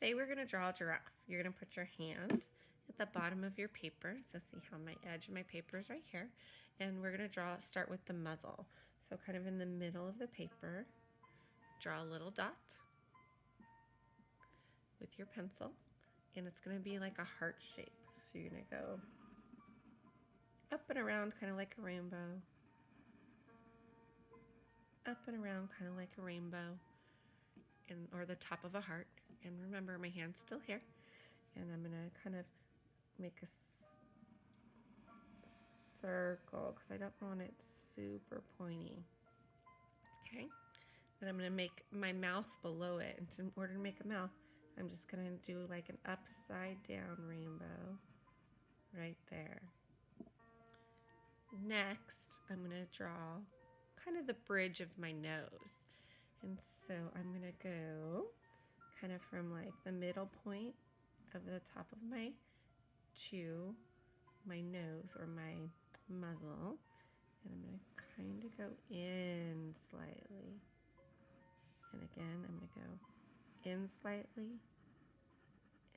Today we're going to draw a giraffe. You're going to put your hand at the bottom of your paper. So see how my edge of my paper is right here. And we're going to start with the muzzle. So kind of in the middle of the paper, draw a little dot with your pencil. And it's going to be like a heart shape. So you're going to go up and around kind of like a rainbow. Up and around kind of like a rainbow. Or the top of a heart. And remember, my hand's still here. And I'm going to kind of make a circle because I don't want it super pointy. Okay? Then I'm going to make my mouth below it. And in order to make a mouth, I'm just going to do like an upside down rainbow right there. Next, I'm going to draw kind of the bridge of my nose. And so I'm going to go kind of from like the middle point of the top of my to my nose or my muzzle. And I'm going to kind of go in slightly. And again, I'm going to go in slightly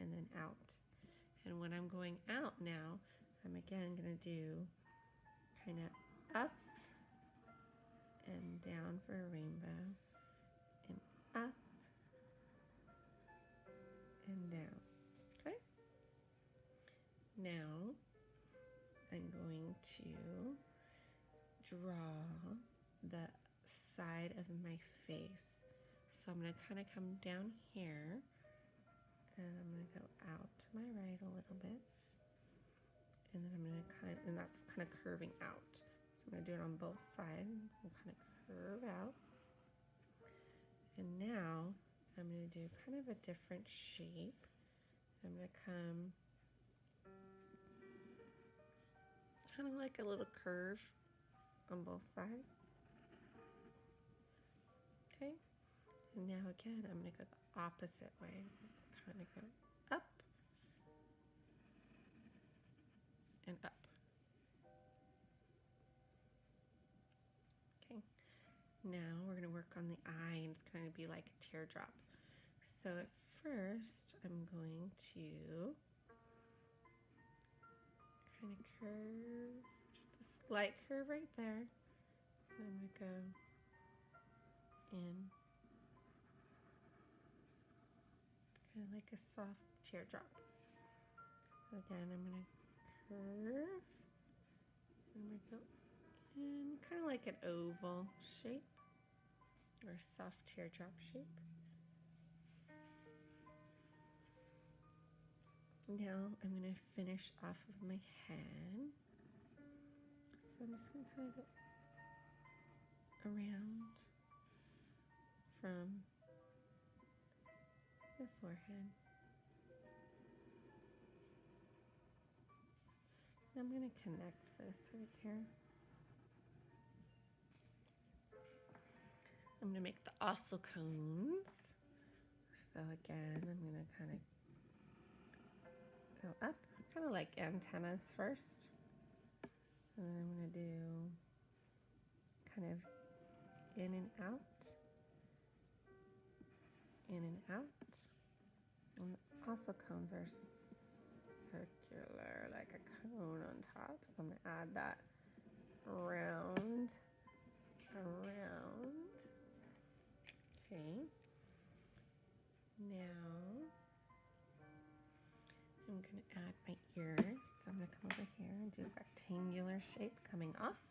and then out. And when I'm going out now, I'm again going to do kind of up and down for a rainbow. And up and down. Okay? Now I'm going to draw the side of my face. So I'm going to kind of come down here and I'm going to go out to my right a little bit. And then I'm going to and that's kind of curving out. So I'm going to do it on both sides and kind of curve out. And now I'm going to do kind of a different shape. I'm going to come kind of like a little curve on both sides. Okay. And now again, I'm going to go the opposite way. Kind of go up and up. Okay. Now we're going to work on the eye, and it's going to be like a teardrop. So at first, I'm going to kind of curve, just a slight curve right there. And I'm going to go in, kind of like a soft teardrop. So again, I'm going to curve, and I'm going to go in, kind of like an oval shape. Or a soft teardrop shape. Now I'm going to finish off of my head. So I'm just going to kind of go around from the forehead. And I'm going to connect this right here. I'm going to make the ossicones. So again, I'm going to kind of go up, kind of like antennas first. And then I'm going to do kind of in and out, in and out. And the ossicones are circular, like a cone on top. So I'm going to add that around. Okay, now I'm going to add my ears. So I'm going to come over here and do a rectangular shape coming off.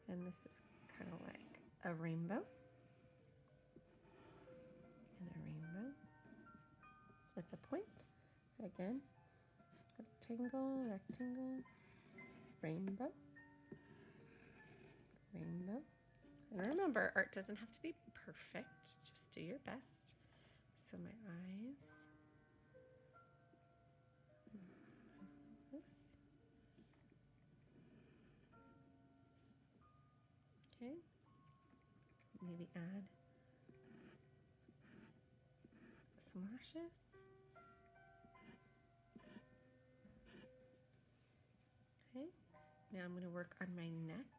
And this is kind of like a rainbow. And a rainbow with a point. Again, rectangle, rectangle, rainbow, rainbow. And remember, art doesn't have to be perfect, just do your best. So my eyes, okay, maybe add some lashes. Okay, now I'm going to work on my neck.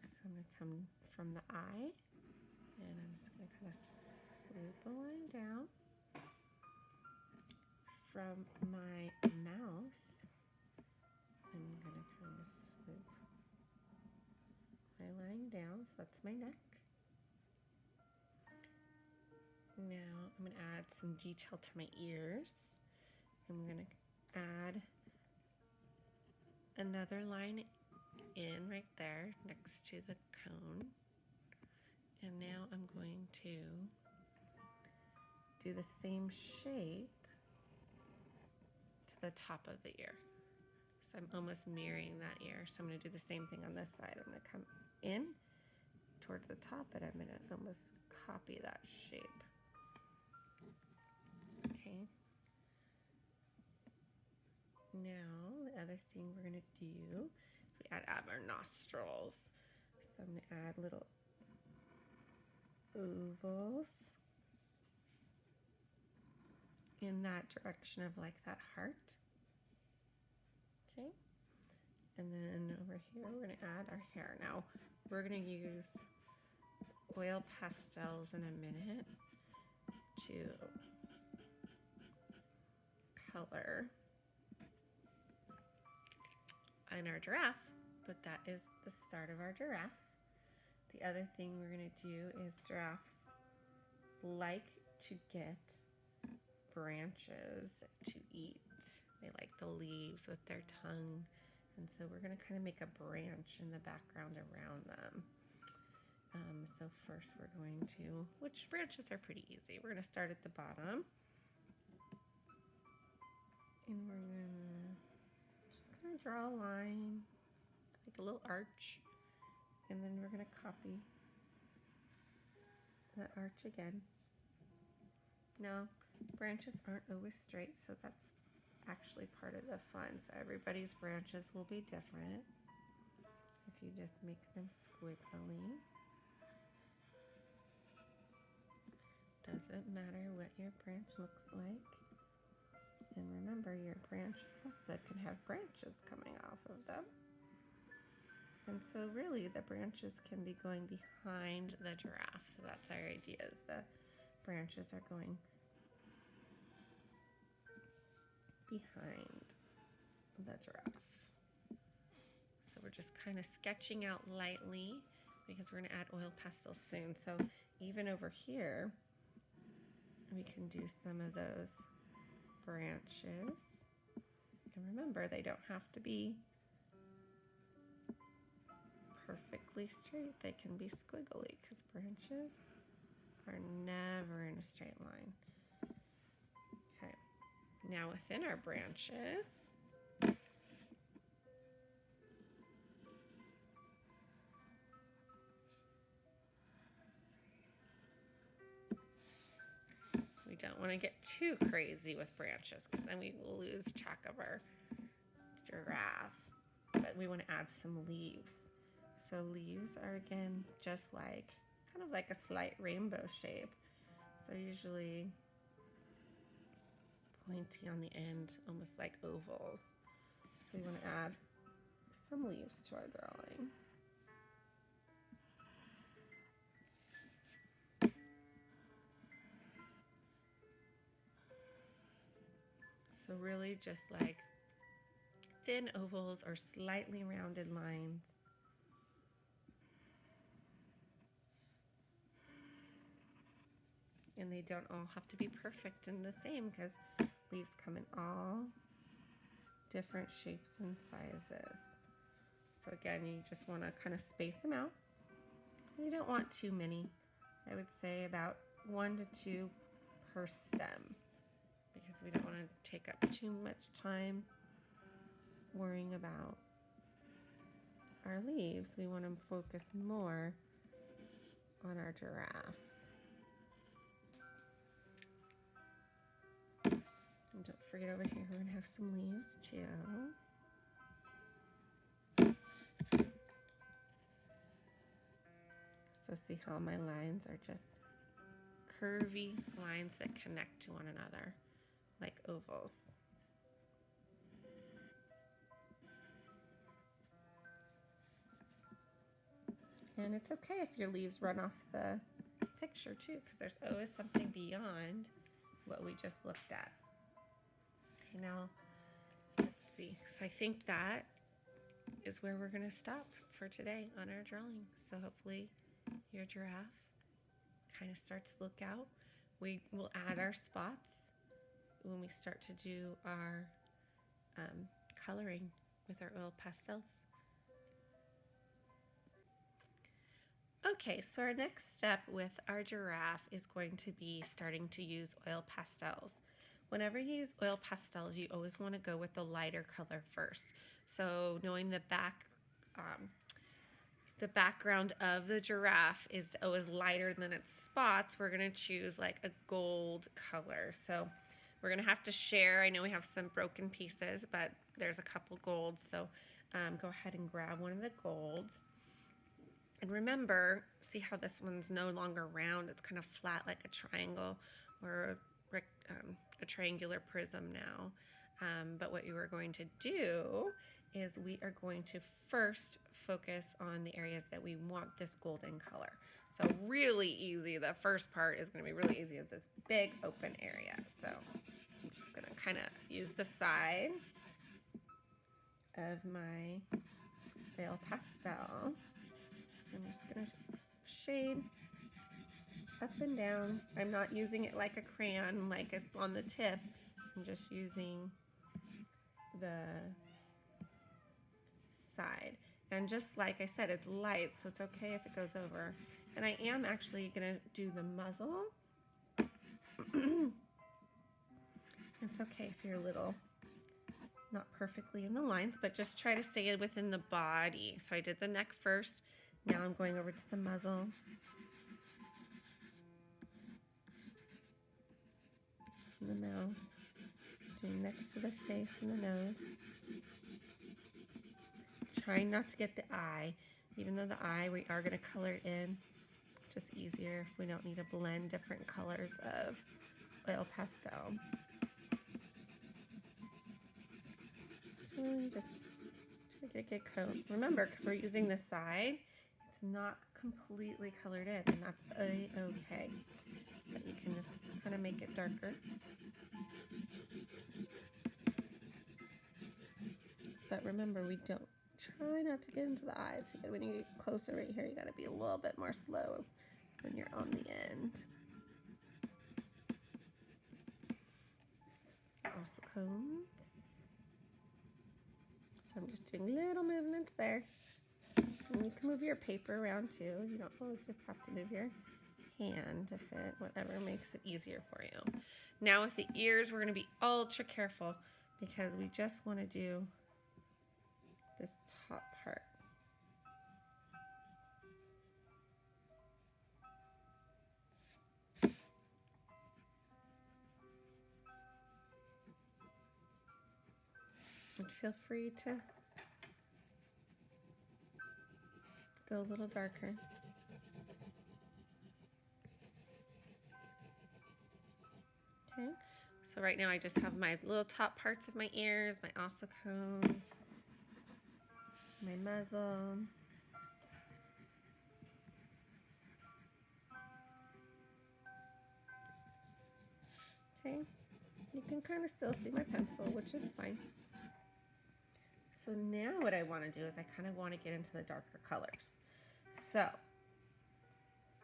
So I'm going to come from the eye, and I'm just going to kind of swoop a line down. from my mouth, I'm going to kind of swoop my line down, so that's my neck. Now I'm going to add some detail to my ears. I'm going to add another line in right there next to the cone. And now I'm going to do the same shape to the top of the ear. So I'm almost mirroring that ear. So I'm going to do the same thing on this side. I'm going to come in towards the top, and I'm going to almost copy that shape. Okay. Now the other thing we're going to do is we add our nostrils. So I'm going to add little ovals in that direction of like that heart. Okay. And then over here we're going to add our hair. Now we're going to use oil pastels in a minute to color on our giraffe, but that is the start of our giraffe. The other thing we're going to do is giraffes like to get branches to eat. They like the leaves with their tongue, and so we're going to kind of make a branch in the background around them. So first we're going to, which branches are pretty easy. We're going to start at the bottom, and we're going to just kind of draw a line, like a little arch, and then we're going to copy that arch again. Now, branches aren't always straight, so that's actually part of the fun. So everybody's branches will be different if you just make them squiggly. Doesn't matter what your branch looks like. And remember, your branch also can have branches coming off of them. And so really the branches can be going behind the giraffe. So that's our idea, is the branches are going behind the giraffe. So we're just kind of sketching out lightly because we're going to add oil pastel soon. So even over here, we can do some of those branches. And remember, they don't have to be perfectly straight. They can be squiggly because branches are never in a straight line. Okay, now within our branches, we don't want to get too crazy with branches because then we will lose track of our giraffe. But we want to add some leaves. So leaves are, again, just like, kind of like a slight rainbow shape. So usually pointy on the end, almost like ovals. So we want to add some leaves to our drawing. So really just like thin ovals or slightly rounded lines. And they don't all have to be perfect and the same because leaves come in all different shapes and sizes. So again, you just want to kind of space them out. You don't want too many. I would say about 1 to 2 per stem because we don't want to take up too much time worrying about our leaves. We want to focus more on our giraffe. And don't forget, over here we're going to have some leaves too. So see how my lines are just curvy lines that connect to one another, like ovals. And it's okay if your leaves run off the picture too, because there's always something beyond what we just looked at. Okay, now let's see. So I think that is where we're going to stop for today on our drawing. So hopefully your giraffe kind of starts to look out. We will add our spots when we start to do our coloring with our oil pastels. Okay, so our next step with our giraffe is going to be starting to use oil pastels. Whenever you use oil pastels, you always want to go with the lighter color first. So knowing the background of the giraffe is always lighter than its spots, we're going to choose like a gold color. So we're going to have to share. I know we have some broken pieces, but there's a couple golds. So go ahead and grab one of the golds. And remember, see how this one's no longer round, it's kind of flat like a triangle or a triangular prism now. But what you are going to do is we are going to first focus on the areas that we want this golden color. So really easy, the first part is going to be really easy, is this big open area. So I'm just going to kind of use the side of my oil pastel. I'm just going to shade up and down. I'm not using it like a crayon, like it's on the tip. I'm just using the side. And just like I said, it's light, so it's okay if it goes over. And I am actually going to do the muzzle. It's okay if you're a little not perfectly in the lines, but just try to stay within the body. So I did the neck first. Now I'm going over to the muzzle. And the mouth. Doing next to the face and the nose. Trying not to get the eye. Even though the eye, we are going to color it in. Just easier if we don't need to blend different colors of oil pastel. So just try to get a good coat. Remember, because we're using this side, it's not completely colored in, and that's okay. But you can just kind of make it darker. But remember, we don't try not to get into the eyes. When you get closer right here, you got to be a little bit more slow when you're on the end. Also cones. So I'm just doing little movements there. And you can move your paper around too. You don't always just have to move your hand to fit, whatever makes it easier for you. Now with the ears, we're going to be ultra careful because we just want to do this top part. And feel free to go a little darker. Okay, so right now I just have my little top parts of my ears, my ossicones, my muzzle. Okay, you can kind of still see my pencil, which is fine. So now what I want to do is I kind of want to get into the darker colors. So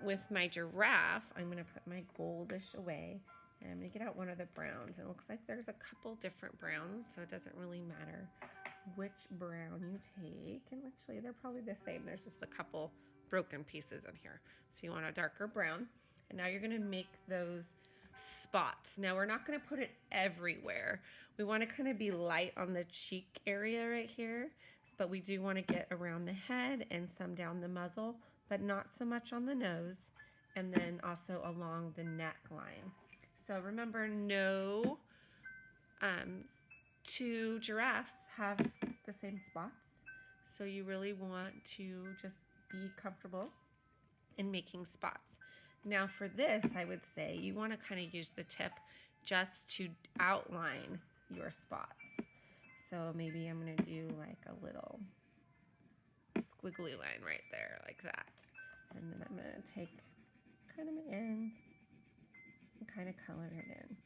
with my giraffe, I'm going to put my goldish away, and I'm going to get out one of the browns. It looks like there's a couple different browns, so it doesn't really matter which brown you take. And actually, they're probably the same. There's just a couple broken pieces in here. So you want a darker brown. And now you're going to make those spots. Now we're not going to put it everywhere. We want to kind of be light on the cheek area right here, but we do want to get around the head and some down the muzzle, but not so much on the nose, and then also along the neckline. So remember, no two giraffes have the same spots, so you really want to just be comfortable in making spots. Now for this, I would say you want to kind of use the tip just to outline your spots. So maybe I'm going to do like a little squiggly line right there, like that. And then I'm going to take kind of my end and kind of color it in.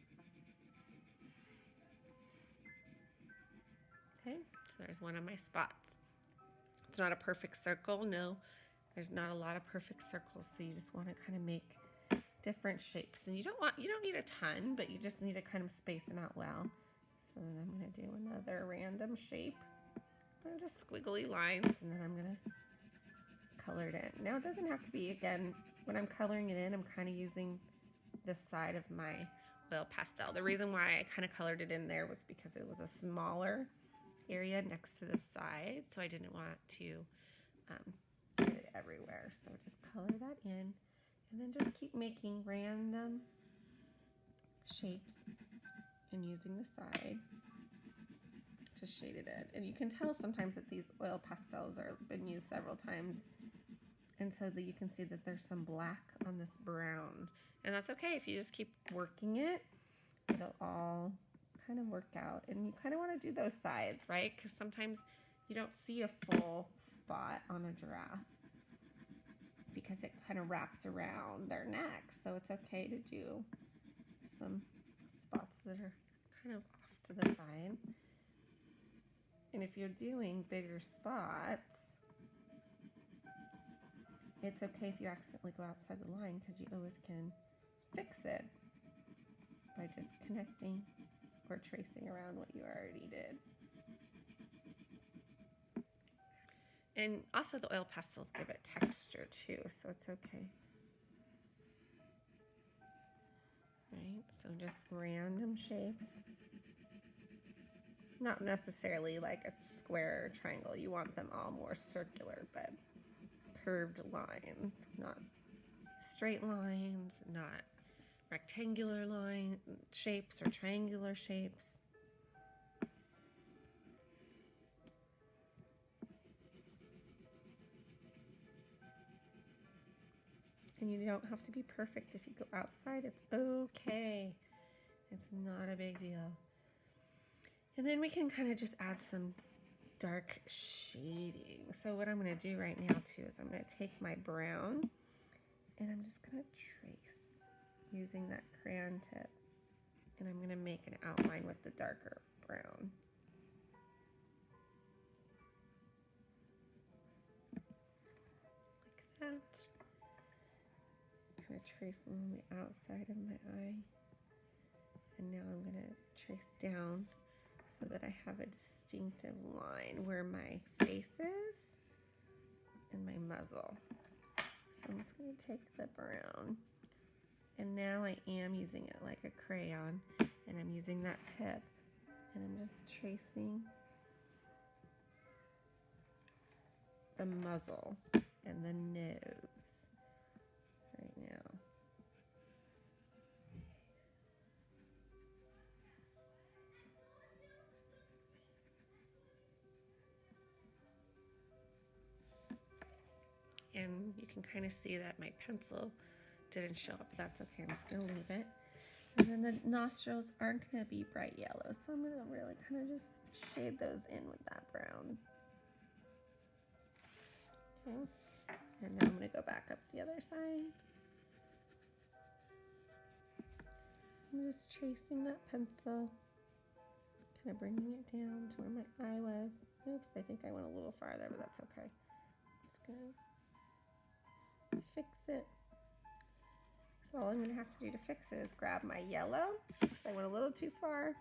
Okay, so there's one of my spots. It's not a perfect circle, no. There's not a lot of perfect circles, so you just want to kind of make different shapes. And you don't need a ton, but you just need to kind of space them out well. So then I'm going to do another random shape. Just squiggly lines, and then I'm going to color it in. Now it doesn't have to be, again, when I'm coloring it in, I'm kind of using this side of my oil pastel. The reason why I kind of colored it in there was because it was a smaller area next to the side, so I didn't want to get it everywhere. So just color that in, and then just keep making random shapes and using the side to shade it in. And you can tell sometimes that these oil pastels are been used several times, and so that you can see that there's some black on this brown. And that's okay if you just keep working it. It'll all kind of work out. And you kind of want to do those sides, right? Because sometimes you don't see a full spot on a giraffe because it kind of wraps around their neck. So it's okay to do some spots that are kind of off to the side. And if you're doing bigger spots, it's okay if you accidentally go outside the line, because you always can fix it by just connecting or tracing around what you already did. And also the oil pastels give it texture too, so it's okay. Right, so just random shapes. Not necessarily like a square or triangle. You want them all more circular, but curved lines, not straight lines, not rectangular line shapes or triangular shapes. And you don't have to be perfect if you go outside. It's okay. It's not a big deal. And then we can kind of just add some dark shading. So what I'm going to do right now too is I'm going to take my brown and I'm just going to trace using that crayon tip. And I'm going to make an outline with the darker brown. Like that. Kind of trace along the outside of my eye. And now I'm going to trace down so that I have a distinctive line where my face is and my muzzle. So I'm just going to take the brown, and now I am using it like a crayon, and I'm using that tip, and I'm just tracing the muzzle and the nose right now. And you can kind of see that my pencil didn't show up. That's okay, I'm just gonna leave it. And then the nostrils aren't gonna be bright yellow, so I'm gonna really kind of just shade those in with that brown. Okay, and now I'm gonna go back up the other side. I'm just tracing that pencil, kind of bringing it down to where my eye was. Oops, I think I went a little farther, but that's okay. Just gonna fix it. So all I'm going to have to do to fix it is grab my yellow. I went a little too far.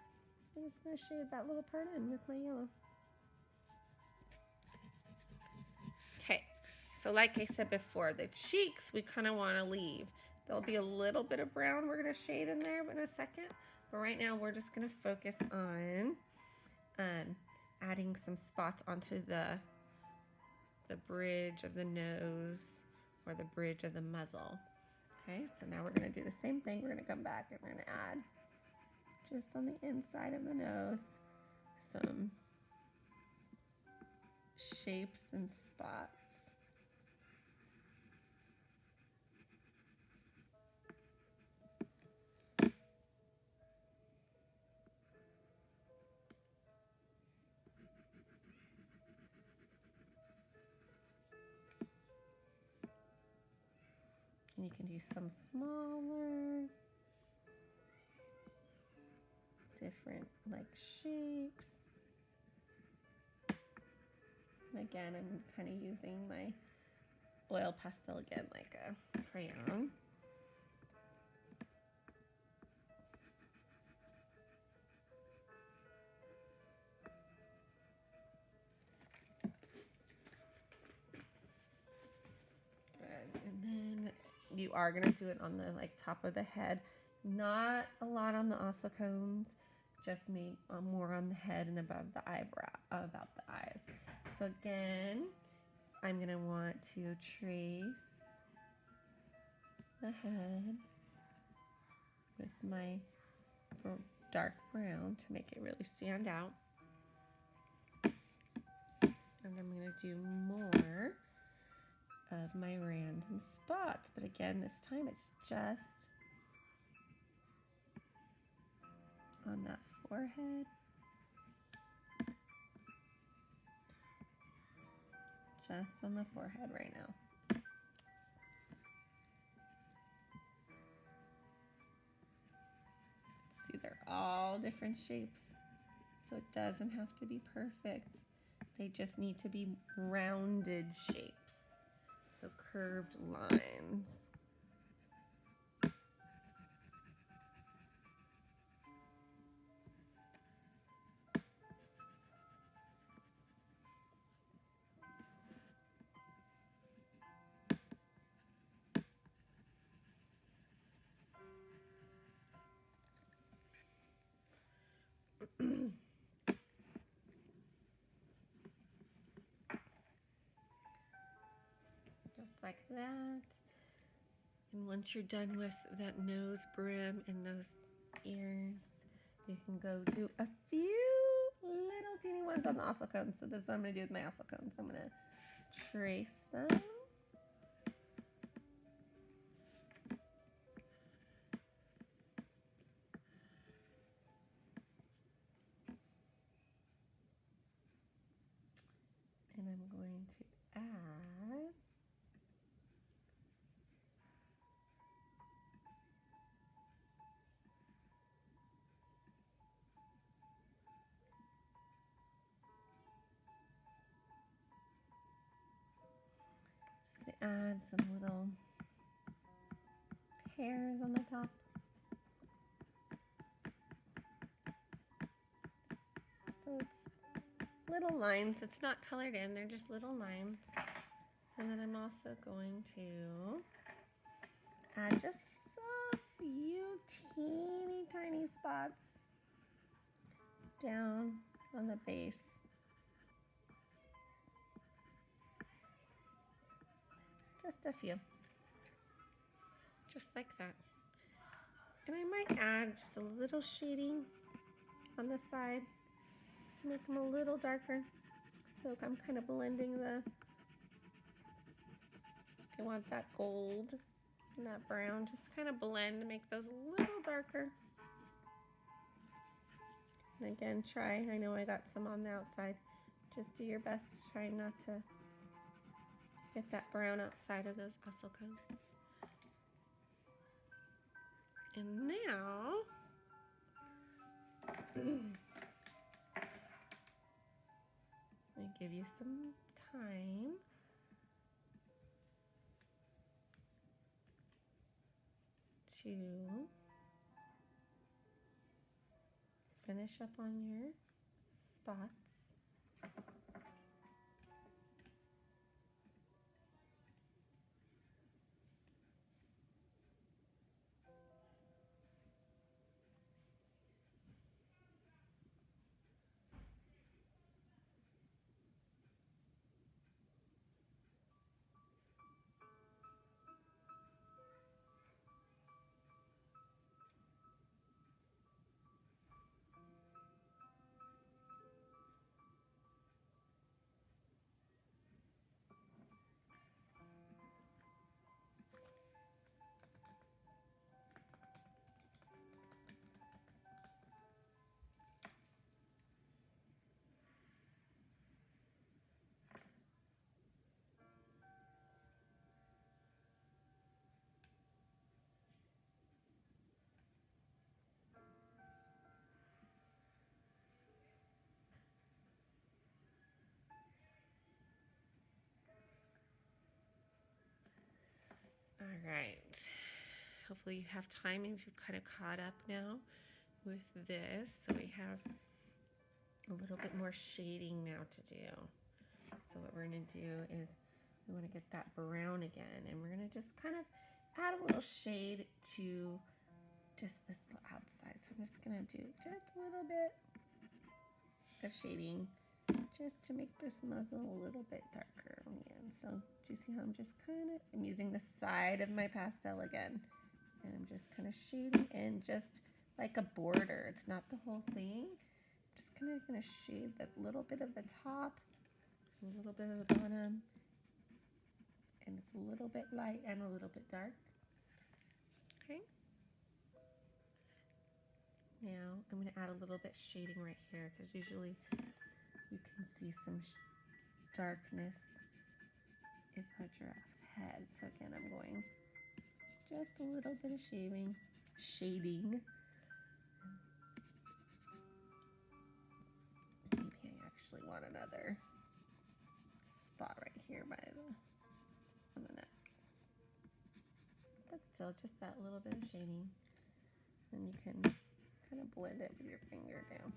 I'm just going to shade that little part in with my yellow. Okay, so like I said before, the cheeks we kind of want to leave. There'll be a little bit of brown we're going to shade in there in a second. But right now we're just going to focus on adding some spots onto the bridge of the nose or the bridge of the muzzle. Okay, so now we're going to do the same thing. We're going to come back and we're going to add just on the inside of the nose some shapes and spots. And you can do some smaller, different like shapes. And again, I'm kind of using my oil pastel again, like a crayon. Good. And then you are going to do it on the top of the head. Not a lot on the ossicones, just more on the head and above the eyebrow, about the eyes. So again, I'm going to want to trace the head with my dark brown to make it really stand out. And I'm going to do more of my random spots, but again, this time it's just on that forehead. Just on the forehead right now. See, they're all different shapes, so it doesn't have to be perfect. They just need to be rounded shapes, so curved lines. Just like that. And once you're done with that nose brim and those ears, you can go do a few little teeny ones on the ossicones. So this is what I'm going to do with my ossicones. I'm going to trace them. And I'm going to add some little hairs on the top. So it's little lines. It's not colored in, they're just little lines. And then I'm also going to add just a few teeny tiny spots down on the base. Just a few. Just like that. And I might add just a little shading on the side just to make them a little darker. So I'm kind of blending I want that gold and that brown, just kind of blend to make those a little darker. And again, try, I know I got some on the outside, just do your best, try not to get that brown outside of those ossicones. And now, I give you some time to finish up on your spots. right. Hopefully you have time and you've kind of caught up now with this. So we have a little bit more shading now to do. So what we're going to do is we want to get that brown again, and we're going to just kind of add a little shade to just this little outside. So I'm just going to do just a little bit of shading just to make this muzzle a little bit darker on the end. So do you see how I'm just I'm using the side of my pastel again, and I'm just kind of shading in just like a border. It's not the whole thing. I'm just kind of going to shade that little bit of the top, a little bit of the bottom, and it's a little bit light and a little bit dark. Okay. Now I'm going to add a little bit shading right here, because usually you can see some darkness if a giraffe's head. So again, I'm going just a little bit of shading. Maybe I actually want another spot right here by on the neck. But still, just that little bit of shading. And you can kind of blend it with your finger down.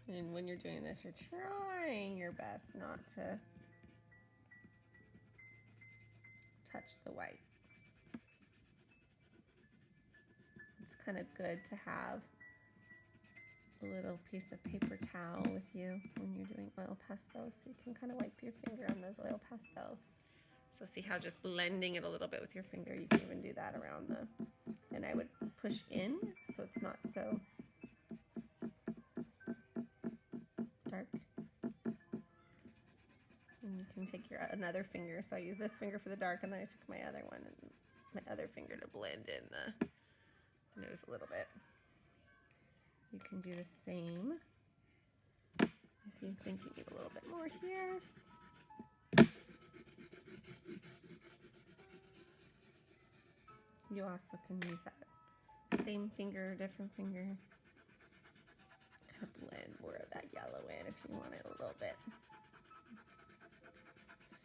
And when you're doing this, you're trying your best not to touch the white. It's kind of good to have a little piece of paper towel with you when you're doing oil pastels, so you can kind of wipe your finger on those oil pastels. So see how just blending it a little bit with your finger, you can even do that around and I would push in so it's not so dark. And you can take another finger. So I use this finger for the dark, and then I took my other one and my other finger to blend in the nose a little bit. You can do the same if you think you need a little bit more here. You also can use that same finger, different finger, to blend more of that yellow in if you want it a little bit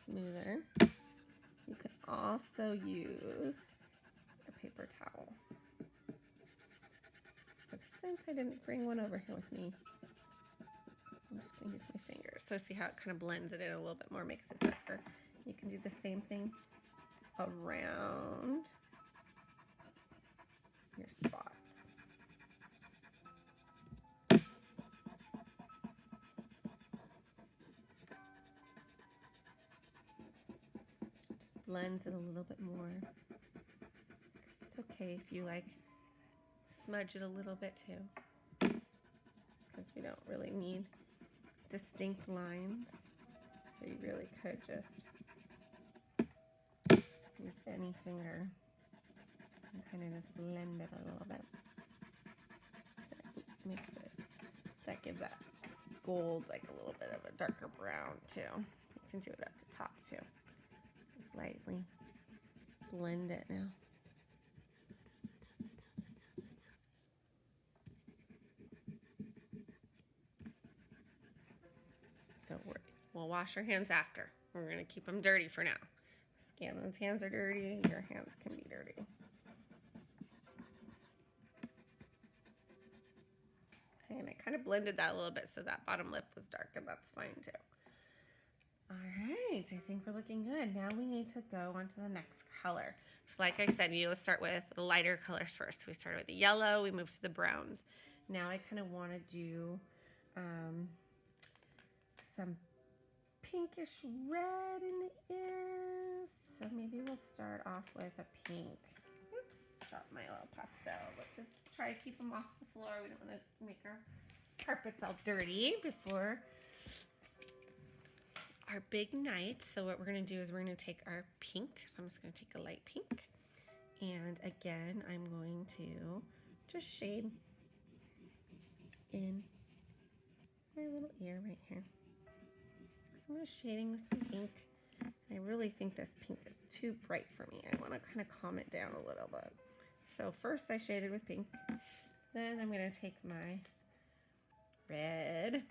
smoother. You can also use a paper towel. But since I didn't bring one over here with me, I'm just going to use my finger. So see how it kind of blends it in a little bit more, makes it darker. You can do the same thing around your spots. Just blends it a little bit more. It's okay if you smudge it a little bit too, because we don't really need distinct lines. So you really could just use any finger and kind of just blend it a little bit. So it makes it, that gives that gold like a little bit of a darker brown too. You can do it at the top too. Just lightly blend it now. Don't worry, we'll wash our hands after. We're going to keep them dirty for now. Scanlan's hands are dirty, your hands can be dirty. And I kind of blended that a little bit so that bottom lip was dark, and that's fine too. All right, I think we're looking good. Now we need to go on to the next color. So like I said, you start with the lighter colors first. We started with the yellow, we moved to the browns. Now I kind of want to do some pinkish red in the ears. So maybe we'll start off with a pink. Oops, dropped my oil pastel. Let's just try to keep them off the floor. We don't want to make our carpets all dirty before our big night. So what we're going to do is we're going to take our pink. So I'm just going to take a light pink. And again, I'm going to just shade in my little ear right here. So I'm just shading with some pink. I really think this pink is too bright for me. I want to kind of calm it down a little bit. So first I shaded with pink. Then I'm going to take my red,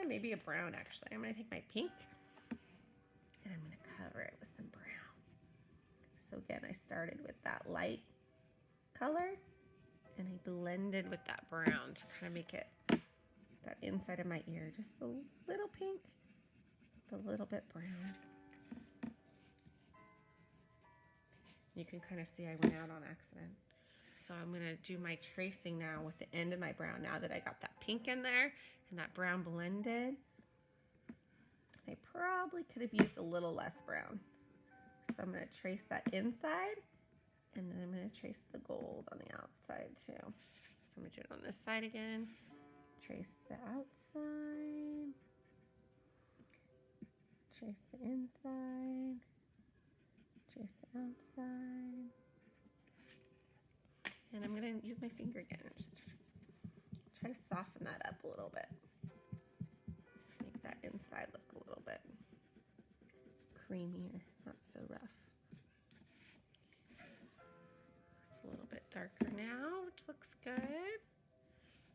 maybe a brown actually. I'm going to take my pink cover it with some brown. So again, I started with that light color and I blended with that brown to kind of make it that inside of my ear just a little pink, but a little bit brown. You can kind of see I went out on accident. So I'm gonna do my tracing now with the end of my brown now that I got that pink in there and that brown blended. I probably could have used a little less brown. So I'm gonna trace that inside and then I'm gonna trace the gold on the outside too. So I'm gonna do it on this side again. Trace the outside. Trace the inside. Trace the outside. And I'm gonna use my finger again and just try to soften that up a little bit. Make that inside look a little bit creamier, not so rough. It's a little bit darker now, which looks good.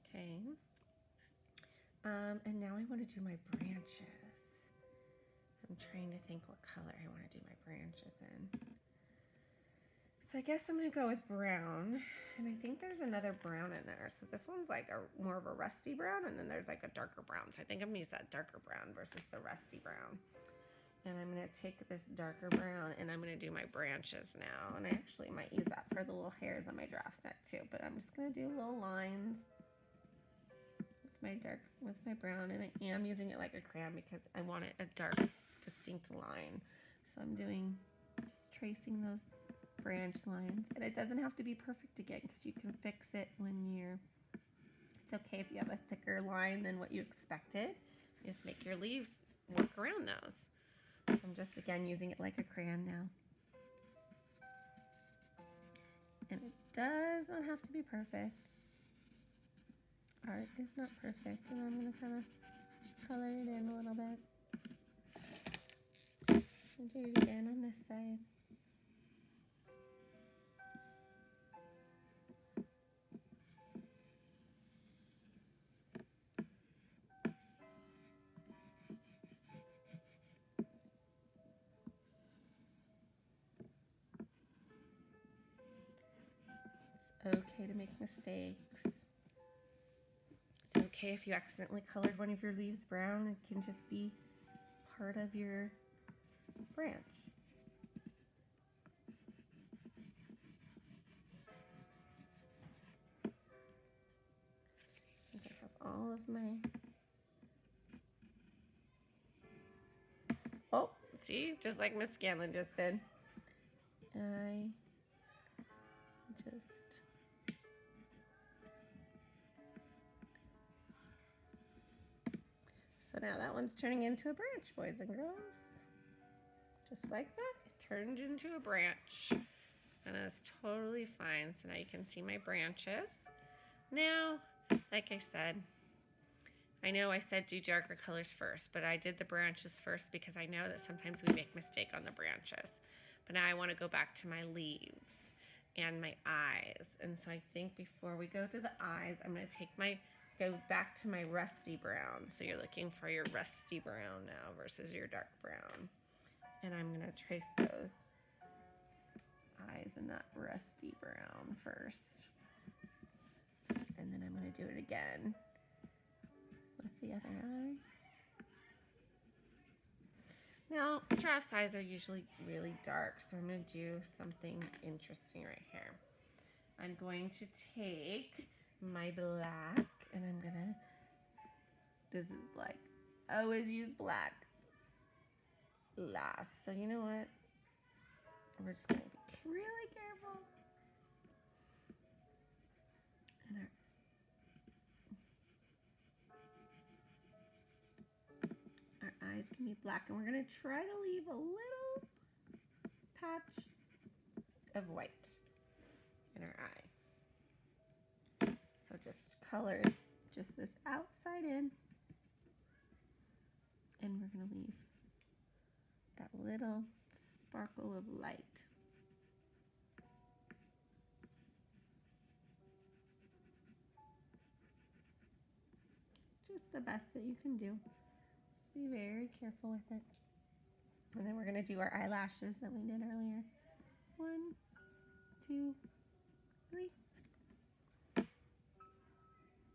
Okay. And now I want to do my branches. I'm trying to think what color I want to do my branches in. So I guess I'm going to go with brown. And I think there's another brown in there. So this one's like more of a rusty brown, and then there's like a darker brown. So I think I'm going to use that darker brown versus the rusty brown. And I'm going to take this darker brown and I'm going to do my branches now. And I actually might use that for the little hairs on my giraffe's neck too. But I'm just going to do little lines with my brown, and I am using it like a crayon because I want it a dark, distinct line. So I'm just tracing those branch lines, and it doesn't have to be perfect again because you can fix it it's okay if you have a thicker line than what you expected. You just make your leaves work around those. So I'm just again using it like a crayon now. And it does not have to be perfect. Art is not perfect, and I'm going to kind of color it in a little bit. And do it again on this side. It's okay to make mistakes. It's okay if you accidentally colored one of your leaves brown. It can just be part of your branch. I have all of my... Oh, see? Just like Miss Scanlon just did. So now that one's turning into a branch, boys and girls. Just like that, it turned into a branch. And it's totally fine. So now you can see my branches. Now, like I said, I know I said do darker colors first, but I did the branches first because I know that sometimes we make mistake on the branches. But now I want to go back to my leaves and my eyes. And so I think before we go to the eyes, I'm going to go back to my rusty brown. So you're looking for your rusty brown now versus your dark brown. And I'm going to trace those eyes in that rusty brown first. And then I'm going to do it again with the other eye. Now, giraffes' eyes are usually really dark, so I'm going to do something interesting right here. I'm going to take my black, and I'm going to, this is like, always use black last. So you know what? We're just going to be really careful. And our eyes can be black, and we're going to try to leave a little patch of white in our eye. So just colors just this outside in, and we're going to leave that little sparkle of light. Just the best that you can do. Just be very careful with it. And then we're going to do our eyelashes that we did earlier. 1, 2, 3.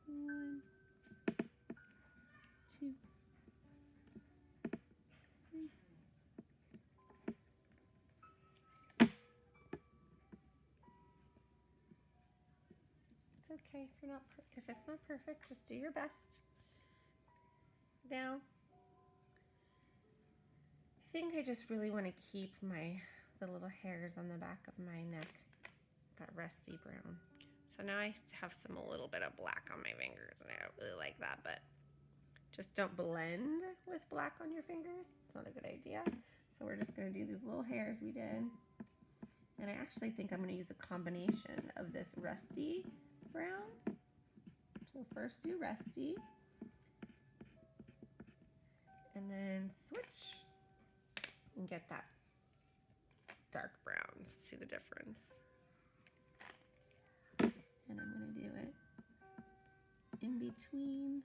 1, 2, 3. It's okay if it's not perfect, just do your best. Now, I think I just really want to keep the little hairs on the back of my neck, that rusty brown. So now I have a little bit of black on my fingers, and I don't really like that, but just don't blend with black on your fingers. It's not a good idea. So we're just going to do these little hairs we did. And I actually think I'm going to use a combination of this rusty brown. So first do rusty, and then switch and get that dark browns. See the difference? And I'm going to do it in between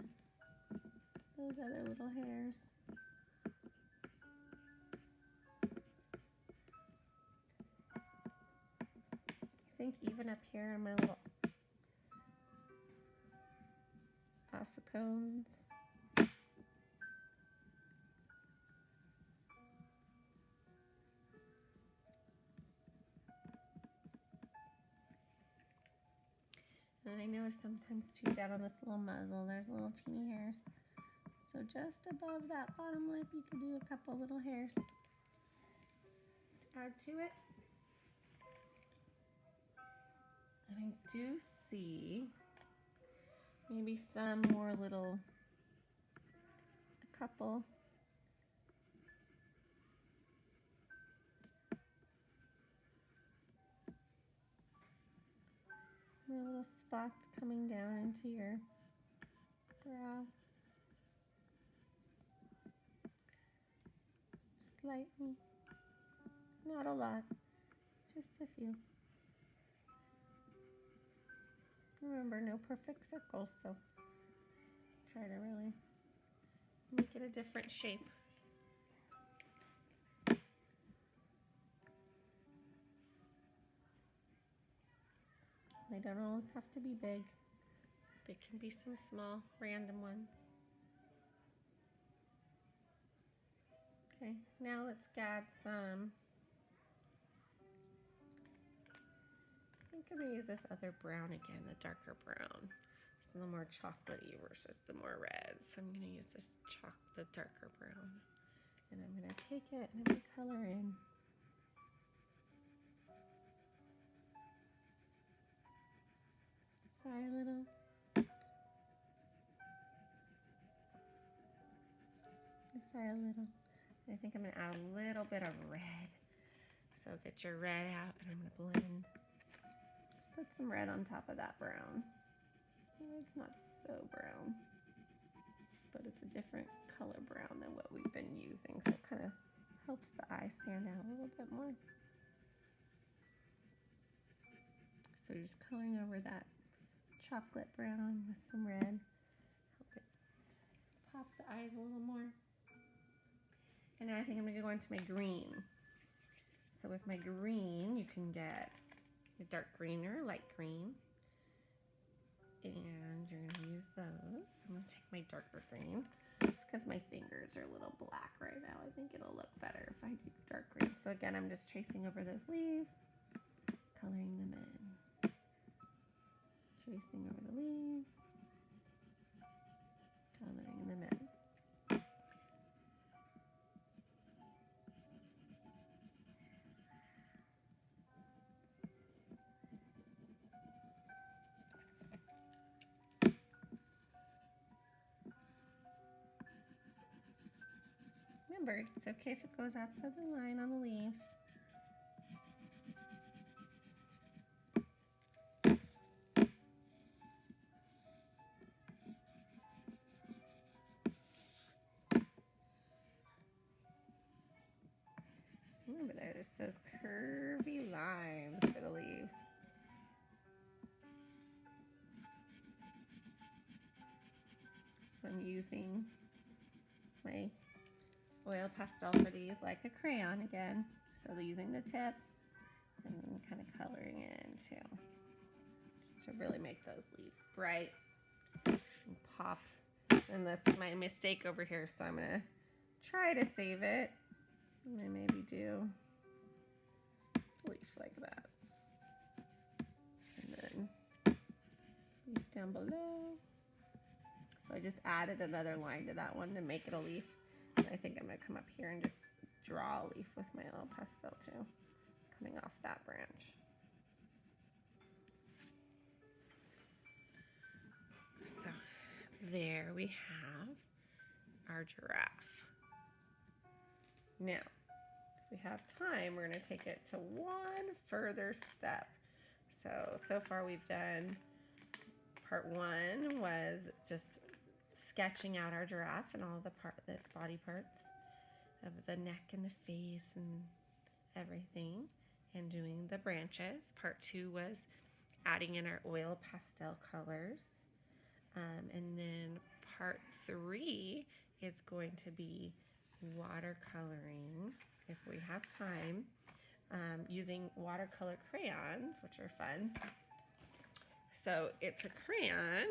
those other little hairs. I think even up here in my little ossicones. And I notice sometimes too down on this little muzzle, there's little teeny hairs. So just above that bottom lip, you can do a couple little hairs to add to it. And I do see maybe some more little, a couple. More little spots coming down into your brow. Slightly. Not a lot. Just a few. Remember, no perfect circles, so try to really make it a different shape. They don't always have to be big. They can be some small, random ones. Okay, now let's add some. I think I'm gonna use this other brown again, the darker brown. It's a little more chocolatey versus the more red. So I'm gonna use this the darker brown. And I'm gonna take it and I'm gonna color in. This eye a little. This eye a little. I think I'm gonna add a little bit of red. So get your red out and I'm gonna blend. Just put some red on top of that brown. It's not so brown, but it's a different color brown than what we've been using. So it kind of helps the eye stand out a little bit more. So you're just coloring over that chocolate brown with some red. Help it pop the eyes a little more. And now I think I'm gonna go into my green. So with my green, you can get a dark green or light green. And you're gonna use those. So I'm gonna take my darker green, just because my fingers are a little black right now. I think it'll look better if I do dark green. So again, I'm just tracing over those leaves, coloring them in. Tracing over the leaves, coloring them in. Remember, it's okay if it goes outside the line on the leaves. So remember, there's those curvy lines for the leaves. So I'm using my oil pastel for these like a crayon again. So using the tip and then kind of coloring it in too. Just to really make those leaves bright and pop. And this is my mistake over here, so I'm gonna try to save it. And I maybe do a leaf like that. And then leaf down below. So I just added another line to that one to make it a leaf. And I think I'm gonna come up here and just draw a leaf with my oil pastel too, coming off that branch. So there we have our giraffe. Now, if we have time, we're gonna take it to one further step. So far we've done part one was just sketching out our giraffe and all its body parts of the neck and the face and everything, and doing the branches. Part two was adding in our oil pastel colors. And then part three is going to be watercoloring, if we have time, using watercolor crayons, which are fun. So it's a crayon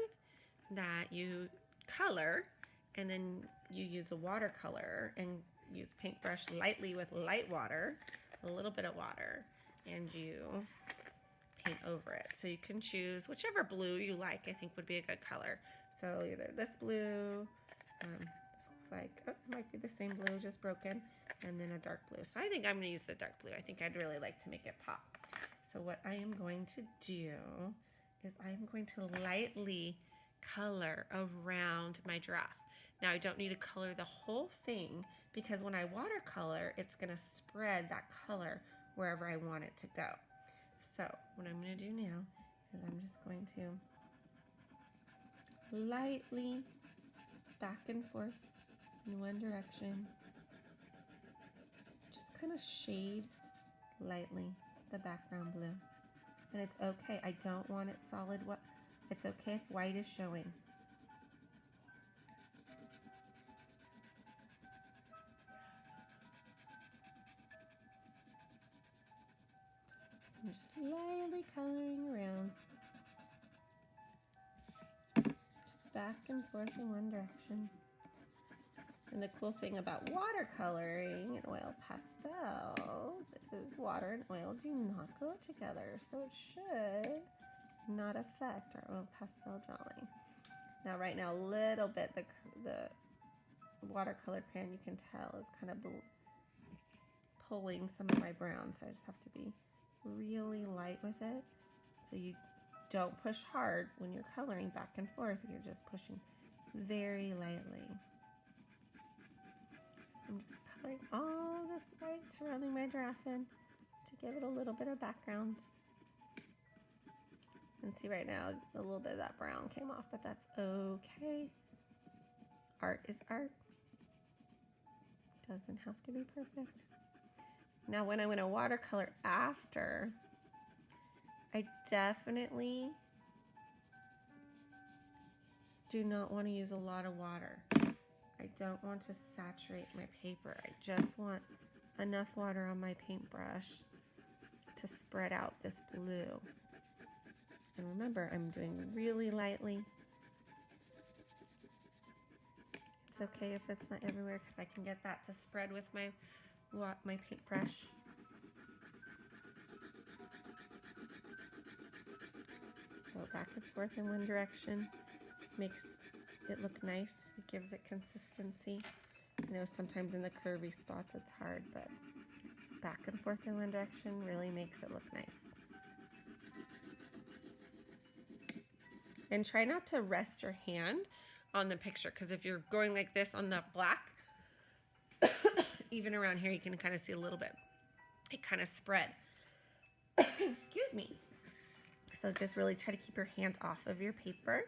that you color, and then you use a watercolor and use paintbrush lightly with light water, a little bit of water, and you paint over it. So you can choose whichever blue you like, I think would be a good color. So either this blue, this looks like, oh, it might be the same blue, just broken, and then a dark blue. So I think I'm gonna use the dark blue. I think I'd really like to make it pop. So what I am going to do is I'm going to lightly color around my giraffe. Now I don't need to color the whole thing, because when I watercolor, it's gonna spread that color wherever I want it to go. So what I'm gonna do now is I'm just going to lightly back and forth in one direction, just kind of shade lightly the background blue. And it's okay, I don't want it solid. It's okay if white is showing. So I'm just lightly coloring around. Just back and forth in one direction. And the cool thing about watercoloring and oil pastels is water and oil do not go together, so it should not affect our oil pastel drawing. Now right now, a little bit, the watercolor crayon, you can tell, is kind of pulling some of my brown, so I just have to be really light with it. So you don't push hard when you're coloring back and forth, you're just pushing very lightly. So I'm just coloring all this white surrounding my giraffe in to give it a little bit of background. And see right now, a little bit of that brown came off, but that's okay. Art is art. Doesn't have to be perfect. Now when I'm going to watercolor after, I definitely do not want to use a lot of water. I don't want to saturate my paper. I just want enough water on my paintbrush to spread out this blue. And remember, I'm doing really lightly. It's okay if it's not everywhere, because I can get that to spread with my paintbrush. So back and forth in one direction makes it look nice. It gives it consistency. I know sometimes in the curvy spots it's hard, but back and forth in one direction really makes it look nice. And try not to rest your hand on the picture, because if you're going like this on the black, even around here you can kind of see a little bit. It kind of spread. Excuse me. So just really try to keep your hand off of your paper.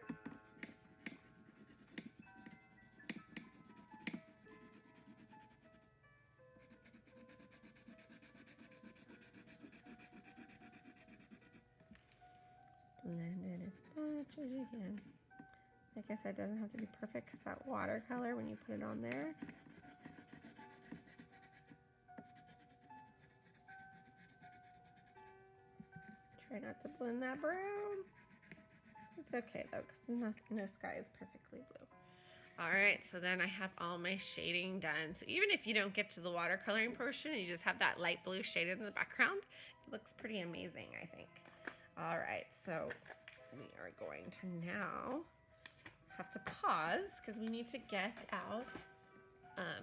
Blend it as much as you can. Like I said, it doesn't have to be perfect, because that watercolor, when you put it on there, Try not to blend that brown. It's okay though, because no sky is perfectly blue. All right, so then I have all my shading done. So even if you don't get to the watercoloring portion and you just have that light blue shaded in the background, it looks pretty amazing, I think. All right, so we are going to now have to pause because we need to get out.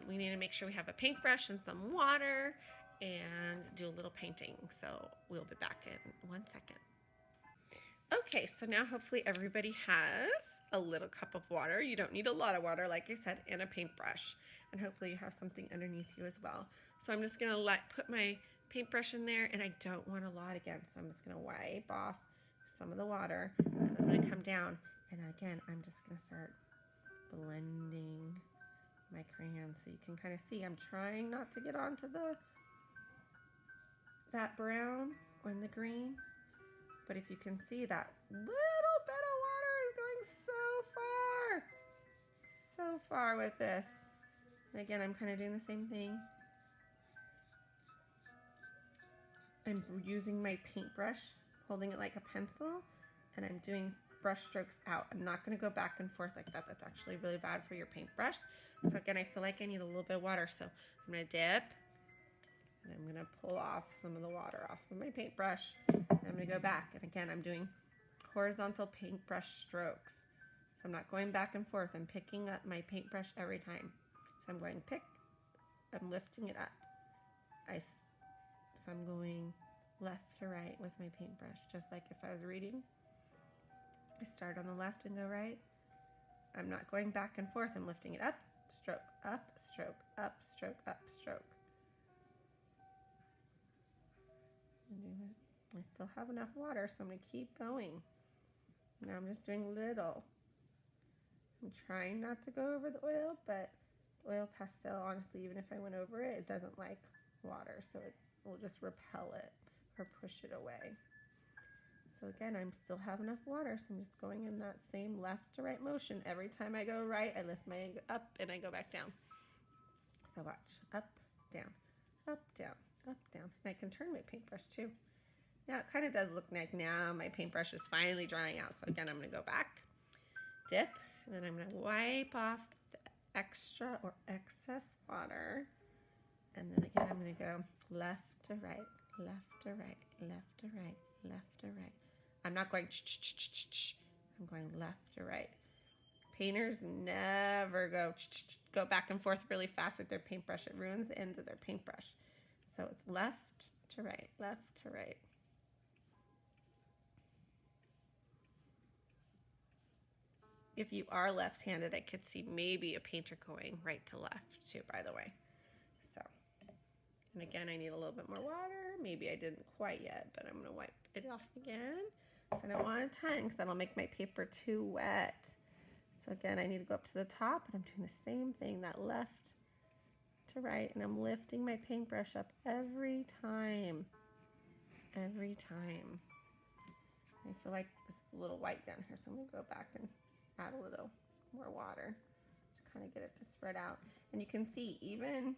We need to make sure we have a paintbrush and some water and do a little painting. So we'll be back in 1 second. Okay, so now hopefully everybody has a little cup of water. You don't need a lot of water, like I said, and a paintbrush. And hopefully you have something underneath you as well. So I'm just gonna put my paintbrush in there, and I don't want a lot again. So I'm just gonna wipe off some of the water, and I'm gonna come down. And again, I'm just gonna start blending my crayon so you can kind of see. I'm trying not to get onto that brown or in the green. But if you can see, that little bit of water is going so far with this. And again, I'm kind of doing the same thing. I'm using my paintbrush, holding it like a pencil, and I'm doing brush strokes out. I'm not going to go back and forth like that. That's actually really bad for your paintbrush. So again, I feel like I need a little bit of water. So I'm going to dip, and I'm going to pull off some of the water off of my paintbrush. I'm going to go back, and again, I'm doing horizontal paintbrush strokes. So I'm not going back and forth. I'm picking up my paintbrush every time. So I'm going pick, I'm lifting it up. So I'm going left to right with my paintbrush, just like if I was reading. I start on the left and go right. I'm not going back and forth. I'm lifting it up, stroke, up, stroke, up, stroke, up, stroke. I still have enough water, so I'm going to keep going. Now I'm just doing little. I'm trying not to go over the oil, but the oil pastel, honestly, even if I went over it, it doesn't like water, so it will just repel it or push it away. So again, I still have enough water, so I'm just going in that same left to right motion. Every time I go right, I lift my up and I go back down. So watch, up, down, up, down, up, down. And I can turn my paintbrush too. Now it kind of does look like now my paintbrush is finally drying out. So again, I'm going to go back, dip, and then I'm going to wipe off the extra or excess water. And then again, I'm going to go left to right, left to right, left to right, left to right. I'm not going ch-ch-ch-ch-ch. I'm going left to right. Painters never go back and forth really fast with their paintbrush. It ruins the ends of their paintbrush. So it's left to right, left to right. If you are left-handed, I could see maybe a painter going right to left too, by the way. So, and again, I need a little bit more water. Maybe I didn't quite yet, but I'm gonna wipe it off again. So I don't want a ton because that'll make my paper too wet. So again, I need to go up to the top, and I'm doing the same thing, that left to right, and I'm lifting my paintbrush up every time. Every time. I feel like this is a little white down here, so I'm gonna go back and add a little more water to kind of get it to spread out. And you can see, even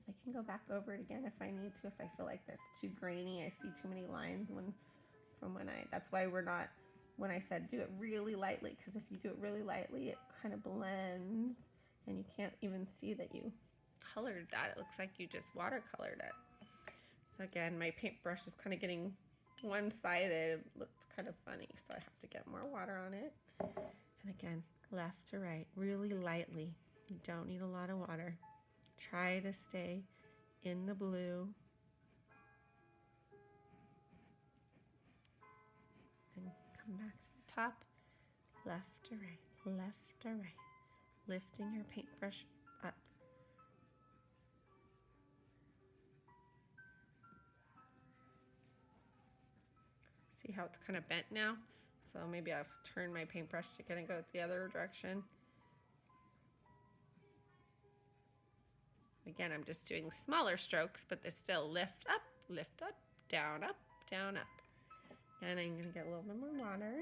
I can go back over it again if I need to, if I feel like that's too grainy. I see too many lines that's why when I said do it really lightly, because if you do it really lightly, it kind of blends and you can't even see that you colored that. It looks like you just watercolored it. So again, my paintbrush is kind of getting one-sided. It looks kind of funny, so I have to get more water on it. And again, left to right, really lightly. You don't need a lot of water. Try to stay in the blue. And come back to the top, left to right, left to right. Lifting your paintbrush up. See how it's kind of bent now? So maybe I've turned my paintbrush to kind of go the other direction. Again, I'm just doing smaller strokes, but they still lift up, down, up, down, up. And I'm gonna get a little bit more water.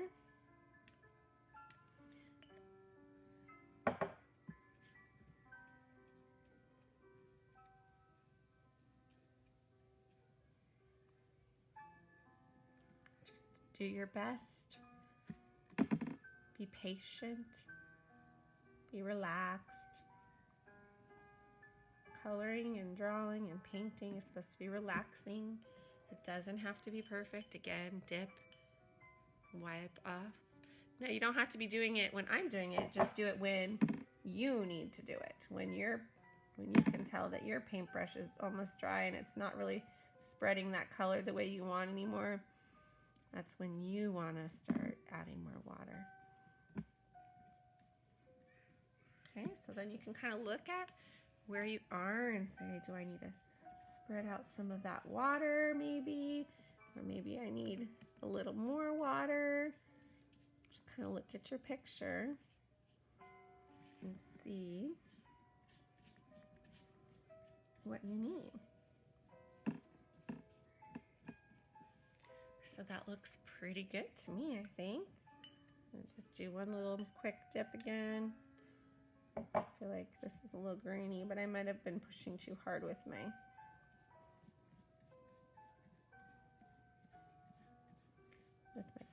Do your best. Be patient. Be relaxed. Coloring and drawing and painting is supposed to be relaxing. It doesn't have to be perfect. Again, dip, wipe off. Now you don't have to be doing it when I'm doing it. Just do it when you need to do it. When you can tell that your paintbrush is almost dry and it's not really spreading that color the way you want anymore. That's when you want to start adding more water. Okay, so then you can kind of look at where you are and say, do I need to spread out some of that water maybe? Or maybe I need a little more water. Just kind of look at your picture and see what you need. So that looks pretty good to me, I think. I'll just do one little quick dip again. I feel like this is a little grainy, but I might have been pushing too hard with my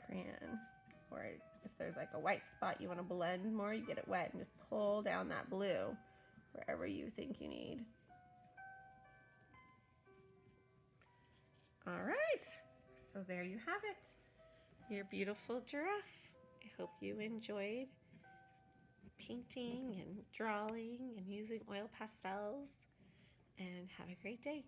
crayon. Or if there's like a white spot you want to blend more, you get it wet and just pull down that blue wherever you think you need. All right, so there you have it, your beautiful giraffe. I hope you enjoyed painting and drawing and using oil pastels, and have a great day.